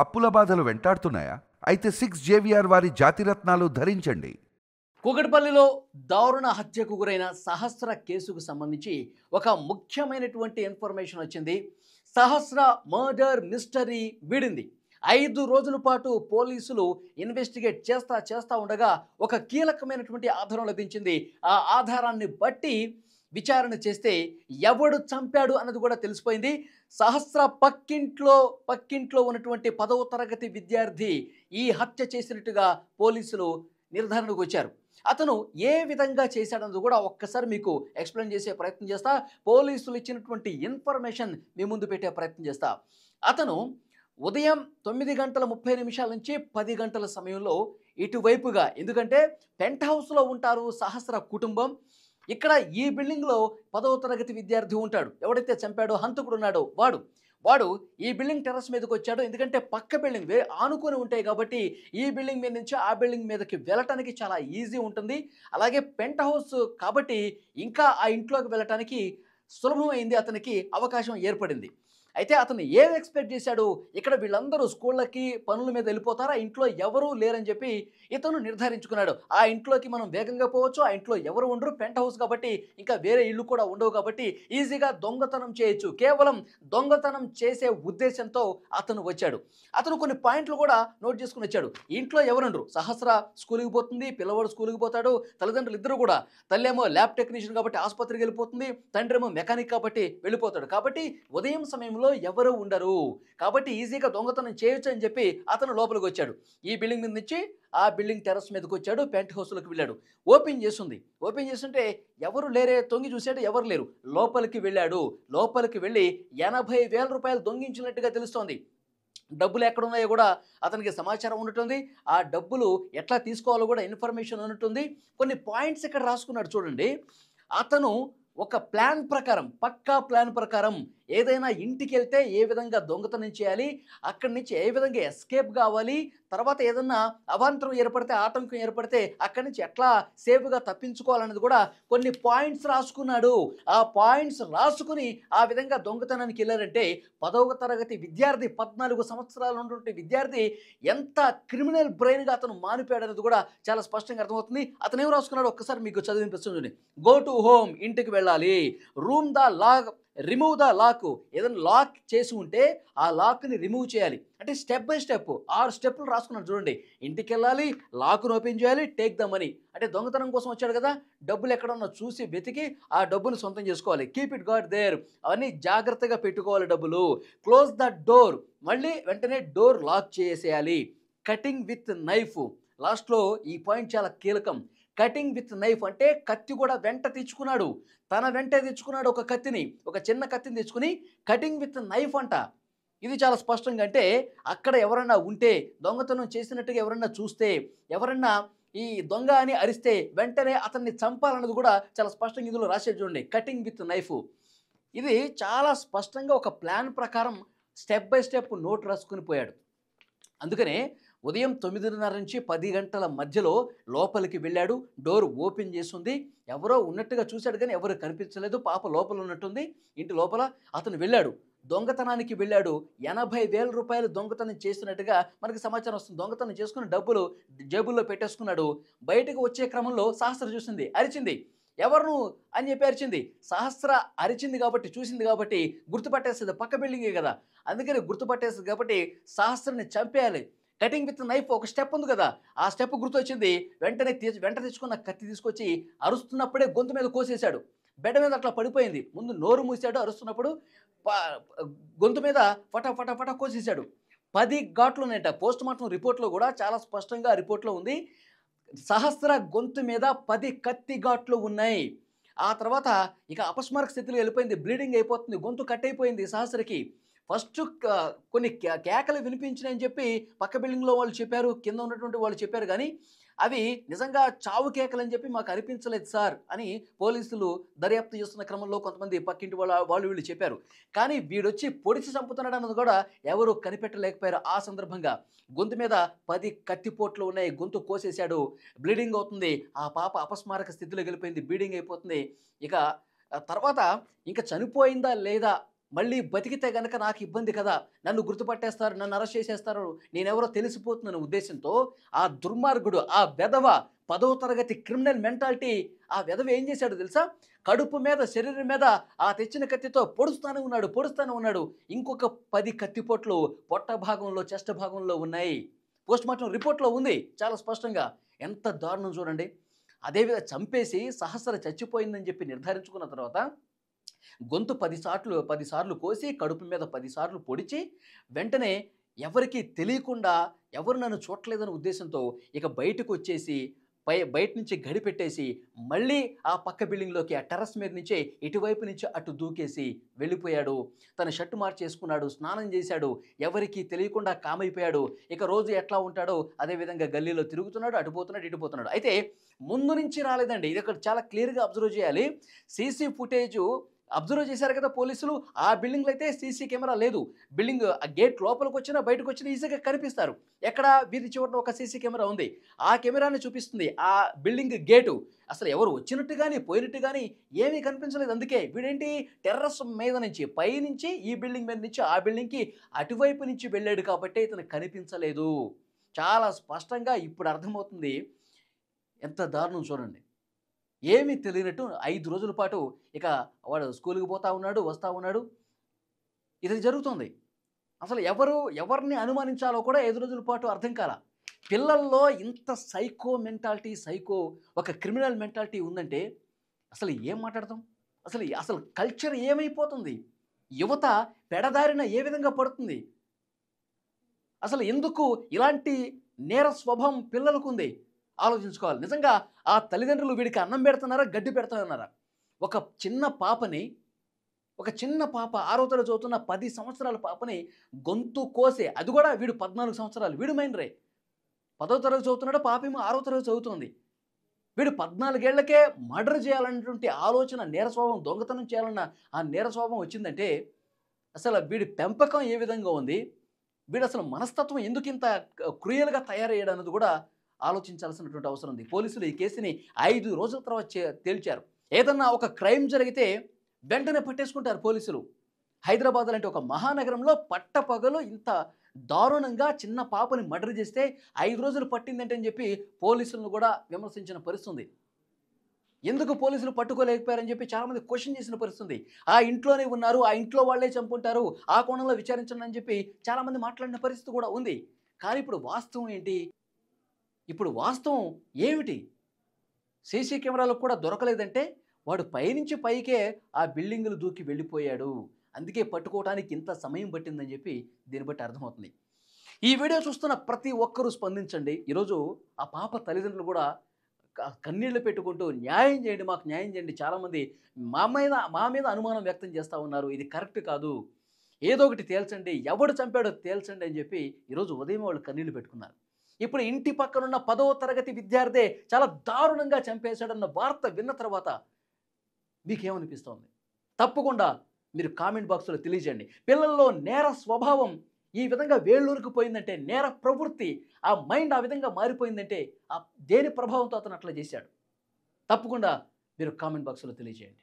అప్పుల బాధలు వెంటాడుతున్నాయా? అయితే 6 జేవిఆర్ వారి జాతిరత్నాలు ధరించండి. కూకట్పల్లిలో దారుణ హత్యకు గురైన సహస్ర కేసుకు సంబంధించి ఒక ముఖ్యమైనటువంటి ఇన్ఫర్మేషన్ వచ్చింది. సహస్ర మర్డర్ మిస్టరీ వీడింది. 5 రోజుల పాటు పోలీసులు ఇన్వెస్టిగేట్ చేస్తా ఉండగా ఒక కీలకమైనటువంటి ఆధారం లభించింది. ఆ ఆధారాన్ని బట్టి విచారణ చేస్తే ఎవడు చంపాడు అన్నది కూడా తెలిసిపోయింది. సహస్ర పక్కింట్లో ఉన్నటువంటి 10వ తరగతి విద్యార్థి ఈ హత్య చేసినట్టుగా పోలీసులు నిర్ధారణకు వచ్చారు. అతను ఏ విధంగా చేశాడన్నది కూడా ఒక్కసారి మీకు ఎక్స్ప్లెయిన్ చేసే ప్రయత్నం చేస్తా. పోలీసులు ఇచ్చినటువంటి ఇన్ఫర్మేషన్ మీ ముందు పెట్టే ప్రయత్నం చేస్తా. అతను ఉదయం 9:30 నుంచి 10 గంటల సమయంలో ఇటువైపుగా, ఎందుకంటే పెంట్ హౌస్లో ఉంటారు సహస్ర కుటుంబం. ఇక్కడ ఈ బిల్డింగ్లో 10వ తరగతి విద్యార్థి ఉంటాడు. ఎవడైతే చంపాడో, హంతకుడు ఉన్నాడో వాడు ఈ బిల్డింగ్ టెర్రస్ మీదకి వచ్చాడు. ఎందుకంటే పక్క బిల్డింగ్ ఆనుకొని ఉంటాయి కాబట్టి ఈ బిల్డింగ్ మీద నుంచి ఆ బిల్డింగ్ మీదకి వెళ్ళటానికి చాలా ఈజీ ఉంటుంది. అలాగే పెంట్ హౌస్ కాబట్టి ఇంకా ఆ ఇంట్లోకి వెళ్ళటానికి సులభమైంది, అతనికి అవకాశం ఏర్పడింది. అయితే అతను ఏం ఎక్స్పెక్ట్ చేశాడు, ఇక్కడ వీళ్ళందరూ స్కూళ్ళకి పనుల మీద వెళ్ళిపోతారు, ఆ ఇంట్లో ఎవరూ లేరని చెప్పి ఇతను నిర్ధారించుకున్నాడు. ఆ ఇంట్లోకి మనం వేగంగా పోవచ్చు, ఆ ఇంట్లో ఎవరు ఉండరు, పెంట్ హౌస్ కాబట్టి ఇంకా వేరే ఇల్లు కూడా ఉండవు కాబట్టి ఈజీగా దొంగతనం చేయొచ్చు. కేవలం దొంగతనం చేసే ఉద్దేశంతో అతను వచ్చాడు. అతను కొన్ని పాయింట్లు కూడా నోట్ చేసుకుని వచ్చాడు. ఇంట్లో ఎవరుండరు, సహస్ర స్కూల్కి పోతుంది, పిల్లవాడు స్కూల్కి పోతాడు, తల్లిదండ్రులు ఇద్దరు కూడా, తల్లేమో ల్యాబ్ టెక్నీషియన్ కాబట్టి ఆసుపత్రికి వెళ్ళిపోతుంది, తండ్రి ఏమో మెకానిక్ కాబట్టి వెళ్ళిపోతాడు. కాబట్టి ఉదయం సమయంలో ఎవరు ఉండరు కాబట్టి ఈజీగా దొంగతనం చేయొచ్చు అని చెప్పి అతను లోపలికి వచ్చాడు. ఈ బిల్డింగ్ మీద నుంచి ఆ బిల్డింగ్ టెర్రస్ మీదకి వచ్చాడు, పెంట్ హౌస్లోకి వెళ్ళాడు. ఓపెన్ చేస్తుంటే ఎవరు లేరే, తొంగి చూసాడు, ఎవరు లేరు. లోపలికి వెళ్ళి 80,000 రూపాయలు దొంగించినట్టుగా తెలుస్తోంది. డబ్బులు ఎక్కడున్నాయో కూడా అతనికి సమాచారం ఉన్నట్టుంది. ఆ డబ్బులు ఎట్లా తీసుకోవాలో కూడా ఇన్ఫర్మేషన్ ఉన్నట్టుంది. కొన్ని పాయింట్స్ ఇక్కడ రాసుకున్నాడు చూడండి. అతను ఒక పక్కా ప్లాన్ ప్రకారం ఏదైనా ఇంటికి వెళ్తే ఏ విధంగా దొంగతనం చేయాలి, అక్కడి నుంచి ఏ విధంగా ఎస్కేప్ కావాలి, తర్వాత ఏదన్నా అవాంతరం ఏర్పడితే, ఆటంకం ఏర్పడితే అక్కడి నుంచి ఎట్లా సేఫ్గా తప్పించుకోవాలనేది కూడా కొన్ని పాయింట్స్ రాసుకున్నాడు. ఆ పాయింట్స్ రాసుకుని ఆ విధంగా దొంగతనానికి వెళ్ళారంటే 10వ తరగతి విద్యార్థి, 14 సంవత్సరాలు ఉన్నటువంటి విద్యార్థి ఎంత క్రిమినల్ బ్రెయిన్గా అతను మారిపోయాడు అనేది కూడా చాలా స్పష్టంగా అర్థమవుతుంది. అతను ఏం రాసుకున్నాడు ఒక్కసారి మీకు చదివినిపిస్తుంది. గో టు హోమ్, ఇంటికి వెళ్ళాలి. రిమూవ్ ద లాక్, ఏదైనా లాక్ చేసి ఉంటే ఆ లాక్ని రిమూవ్ చేయాలి. అంటే స్టెప్ బై స్టెప్ 6 స్టెప్పులు రాసుకున్నాడు చూడండి. ఇంటికి వెళ్ళాలి, లాక్ను ఓపెన్ చేయాలి, టేక్ ద మనీ, అంటే దొంగతనం కోసం వచ్చాడు కదా, డబ్బులు ఎక్కడన్నా చూసి వెతికి ఆ డబ్బును సొంతం చేసుకోవాలి. కీప్ ఇట్ గాట్ దేర్, అవన్నీ జాగ్రత్తగా పెట్టుకోవాలి డబ్బులు. క్లోజ్ ద డోర్, మళ్ళీ వెంటనే డోర్ లాక్ చేసేయాలి. కటింగ్ విత్ నైఫ్, లాస్ట్లో ఈ పాయింట్ చాలా కీలకం. కటింగ్ విత్ నైఫ్ అంటే కత్తి కూడా వెంట తెచ్చుకున్నాడు. తన వెంటే తెచ్చుకున్నాడు ఒక కత్తిని, ఒక చిన్న కత్తిని తెచ్చుకుని కటింగ్ విత్ నైఫ్ అంట. ఇది చాలా స్పష్టంగా, అంటే అక్కడ ఎవరన్నా ఉంటే, దొంగతనం చేసినట్టుగా ఎవరన్నా చూస్తే, ఎవరన్నా ఈ దొంగ అని అరిస్తే వెంటనే అతన్ని చంపాలన్నది కూడా చాలా స్పష్టంగా ఇందులో రాసేది చూడండి. కటింగ్ విత్ నైఫ్, ఇది చాలా స్పష్టంగా ఒక ప్లాన్ ప్రకారం స్టెప్ బై స్టెప్ నోట్ రాసుకుని పోయాడు. అందుకనే ఉదయం 9:30 నుంచి 10 గంటల మధ్యలో లోపలికి వెళ్ళాడు. డోర్ ఓపెన్ చేసింది, ఎవరో ఉన్నట్టుగా చూశాడు కానీ ఎవరు కనిపించలేదు. పాప లోపల ఉన్నట్టుంది. ఇంటి లోపల అతను వెళ్ళాడు, దొంగతనానికి వెళ్ళాడు. 80,000 రూపాయలు దొంగతనం చేసినట్టుగా మనకి సమాచారం వస్తుంది. దొంగతనం చేసుకుని డబ్బులు జేబుల్లో పెట్టేసుకున్నాడు. బయటకు వచ్చే క్రమంలో సహస్ర చూసింది, అరిచింది. ఎవరు అని చెప్పి అరిచింది. సహస్ర అరిచింది కాబట్టి, చూసింది కాబట్టి గుర్తుపట్టేస్తుంది, పక్క బిల్డింగే కదా, అందుకని గుర్తుపట్టేస్తుంది కాబట్టి సహస్రని చంపేయాలి. కటింగ్ విత్ నైఫ్ ఒక స్టెప్ ఉంది కదా, ఆ స్టెప్ గుర్తొచ్చింది. వెంట తెచ్చుకున్న కత్తి తీసుకొచ్చి అరుస్తున్నప్పుడే గొంతు మీద కోసేశాడు. బెడ్ మీద అట్లా పడిపోయింది. ముందు నోరు మూసాడు, అరుస్తున్నప్పుడు గొంతు మీద ఫట కోసేశాడు. 10 ఘాట్లు ఉన్నాయట. పోస్ట్ మార్టం రిపోర్ట్లో కూడా చాలా స్పష్టంగా రిపోర్ట్లో ఉంది. సహస్ర గొంతు మీద 10 కత్తి ఘాట్లు ఉన్నాయి. ఆ తర్వాత ఇక అపస్మారక స్థితిలో వెళ్ళిపోయింది, బ్లీడింగ్ అయిపోతుంది, గొంతు కట్ అయిపోయింది సహస్రకి. ఫస్ట్ కొన్ని కేకలు వినిపించినాయని చెప్పి పక్క బిల్డింగ్లో వాళ్ళు చెప్పారు, కింద ఉన్నటువంటి వాళ్ళు చెప్పారు, కానీ అవి నిజంగా చావు కేకలని చెప్పి మాకు అనిపించలేదు సార్ అని పోలీసులు దర్యాప్తు చేస్తున్న క్రమంలో కొంతమంది పక్కింటి వాళ్ళు వీళ్ళు చెప్పారు. కానీ వీడొచ్చి పొడిచి చంపుతున్నాడు అన్నది కూడా ఎవరు కనిపెట్టలేకపోయారు. ఆ సందర్భంగా గొంతు మీద 10 కత్తిపోట్లు ఉన్నాయి, గొంతు కోసేశాడు, బ్లీడింగ్ అవుతుంది. ఆ పాప అపస్మారక స్థితిలో వెళ్ళిపోయింది, బ్లీడింగ్ అయిపోతుంది. ఇక తర్వాత ఇంకా చనిపోయిందా లేదా మళ్ళీ బతికితే గనక నాకు ఇబ్బంది కదా, నన్ను గుర్తుపట్టేస్తారు, నన్ను అరెస్ట్ చేసేస్తారు, నేనెవరో తెలిసిపోతుందనే ఉద్దేశంతో ఆ దుర్మార్గుడు, ఆ వెధవ 10వ తరగతి క్రిమినల్ మెంటాలిటీ ఆ వెధవ ఏం చేశాడో తెలుసా? కడుపు మీద, శరీరం మీద ఆ తెచ్చిన కత్తితో పొడుస్తూనే ఉన్నాడు. ఇంకొక 10 కత్తిపోట్లు పొట్ట భాగంలో, చెస్ట్ భాగంలో ఉన్నాయి. పోస్ట్‌మార్టం రిపోర్ట్‌లో ఉంది చాలా స్పష్టంగా. ఎంత దారుణం చూడండి. అదేవిధంగా చంపేసి సహస్ర చచ్చిపోయిందని చెప్పి నిర్ధారించుకున్న తర్వాత గొంతు 10 సార్లు కోసి, కడుపు మీద 10 సార్లు పొడిచి, వెంటనే ఎవరికీ తెలియకుండా, ఎవరు నన్ను చూడట్లేదనే ఉద్దేశంతో ఇక బయటకొచ్చేసి బయట నుంచి గడిపెట్టేసి, మళ్ళీ ఆ పక్క బిల్డింగ్‌లోకి ఆ టెర్రస్ మీద నుంచే ఇటువైపు నుంచి అటు దూకేసి వెళ్ళిపోయాడు. తన షర్ట్ మార్చేసుకున్నాడు, స్నానం చేశాడు, ఎవరికీ తెలియకుండా కామైపోయాడు. ఇక రోజు ఎట్లా ఉంటాడో అదే విధంగా గల్లీలో తిరుగుతున్నాడు, అటు పోతున్నాడు, ఇటు పోతున్నాడు. అయితే ముందు నుంచి రాలేదండి. ఇది ఇక్కడ చాలా క్లియర్‌గా అబ్జర్వ్ చేయాలి. సీసీ ఫుటేజు అబ్జర్వ్ చేశారు కదా పోలీసులు. ఆ బిల్డింగ్‌లో అయితే సీసీ కెమెరా లేదు. బిల్డింగ్ ఆ గేట్ లోపలికొచ్చినా, బయటకొచ్చినా ఈజీగా కనిపిస్తారు. ఎక్కడ వీధి చివరన ఒక సీసీ కెమెరా ఉంది. ఆ కెమెరాని చూపిస్తుంది. ఆ బిల్డింగ్ గేటు. అసలు ఎవరు వచ్చినట్టు గాని, పోయినట్టు గాని ఏమీ కనిపించలేదు. అందుకే వీడేంటి టెర్రస్ మీద నుంచి, పైనుంచి ఈ బిల్డింగ్ మీద నుంచి ఆ బిల్డింగ్‌కి అటువైపు నుంచి వెళ్ళాడు కాబట్టే ఇతనికి కనిపించలేదు. చాలా స్పష్టంగా ఇప్పుడు అర్థమవుతుంది. ఎంత దారుణం చూడండి. ఏమీ తెలియనట్టు 5 రోజుల పాటు ఇక వాడు స్కూలుకి పోతా ఉన్నాడు, వస్తా ఉన్నాడు. ఇది జరుగుతోంది. అసలు ఎవరిని అనుమానించాలో కూడా 5 రోజుల పాటు అర్థం కాలా. పిల్లల్లో ఇంత సైకో మెంటాలిటీ, ఒక క్రిమినల్ మెంటాలిటీ ఉందంటే అసలు ఏం మాట్లాడతాం? అసలు కల్చర్ ఏమైపోతుంది? యువత పెడదారిన ఏ విధంగా పడుతుంది? అసలు ఎందుకు ఇలాంటి నేర స్వభావం పిల్లలకుంది? ఆలోచించుకోవాలి. నిజంగా ఆ తల్లిదండ్రులు వీడికి అన్నం పెడుతున్నారా? గడ్డి పెడుతున్నారా? ఒక చిన్న పాపని, ఒక చిన్న పాప 6వ తరగతి చదువుతున్న 10 సంవత్సరాల పాపని గొంతు కోసే, అది కూడా వీడు 14 సంవత్సరాలు. వీడు మైనరే. 10వ తరగతి చదువుతున్నాడు, పాపేమో 6వ తరగతి చదువుతోంది. వీడు 14 ఏళ్లకే మర్డర్ చేయాలన్నటువంటి ఆలోచన, నేర స్వభావం, దొంగతనం చేయాలన్న ఆ నేర స్వభావం వచ్చిందంటే అసలు వీడి పెంపకం ఏ విధంగా ఉంది? వీడసలు మనస్తత్వం ఎందుకింత క్రూయల్‌గా తయారయ్యాడన్నది కూడా ఆలోచించాల్సినటువంటి అవసరం ఉంది. పోలీసులు ఈ కేసుని 5 రోజుల తర్వాత తేల్చారు. ఏదన్నా ఒక క్రైమ్ జరిగితే వెంటనే పట్టేసుకుంటారు పోలీసులు. హైదరాబాద్ లాంటి ఒక మహానగరంలో పట్టపగలు ఇంత దారుణంగా చిన్న పాపని మర్డర్ చేస్తే 5 రోజులు పట్టిందంటే అని చెప్పి పోలీసులను కూడా విమర్శించిన పరిస్థితి ఉంది. ఎందుకు పోలీసులు పట్టుకోలేకపోయారని చెప్పి చాలామంది క్వశ్చన్ చేసిన పరిస్థితి. ఆ ఇంట్లోనే ఉన్నారు, ఆ ఇంట్లో వాళ్ళే చంపుంటారు, ఆ కోణంలో విచారించండి అని చెప్పి చాలామంది మాట్లాడిన పరిస్థితి కూడా ఉంది. కానీ ఇప్పుడు వాస్తవం ఏంటి? ఇప్పుడు వాస్తవం ఏమిటి? సీసీ కెమెరాలకు కూడా దొరకలేదంటే వాడు పైనుంచి పైకే ఆ బిల్డింగులు దూకి వెళ్ళిపోయాడు. అందుకే పట్టుకోవడానికి ఇంత సమయం పట్టిందని చెప్పి దీన్ని బట్టి అర్థమవుతుంది. ఈ వీడియో చూస్తున్న ప్రతి ఒక్కరూ స్పందించండి. ఈరోజు ఆ పాప తల్లిదండ్రులు కూడా కన్నీళ్లు పెట్టుకుంటూ న్యాయం చేయండి, మాకు న్యాయం చేయండి. చాలామంది మా మీద అనుమానం వ్యక్తం చేస్తూ ఉన్నారు. ఇది కరెక్ట్ కాదు, ఏదో ఒకటి తేల్చండి, ఎవడు చంపాడో తేల్చండి అని చెప్పి ఈరోజు ఉదయం వాళ్ళు కన్నీళ్లు పెట్టుకున్నారు. ఇప్పుడు ఇంటి పక్కనున్న 10వ తరగతి విద్యార్థి చాలా దారుణంగా చంపేశాడన్న వార్త విన్న తర్వాత మీకేమనిపిస్తోంది? తప్పకుండా మీరు కామెంట్ బాక్స్లో తెలియజేయండి. పిల్లల్లో నేర స్వభావం ఈ విధంగా వేళ్ళూరుకుపోయిందంటే, నేర ప్రవృత్తి, ఆ మైండ్ ఆ విధంగా మారిపోయిందంటే దేని ప్రభావంతో అతను అట్లా చేశాడు? తప్పకుండా మీరు కామెంట్ బాక్స్లో తెలియజేయండి.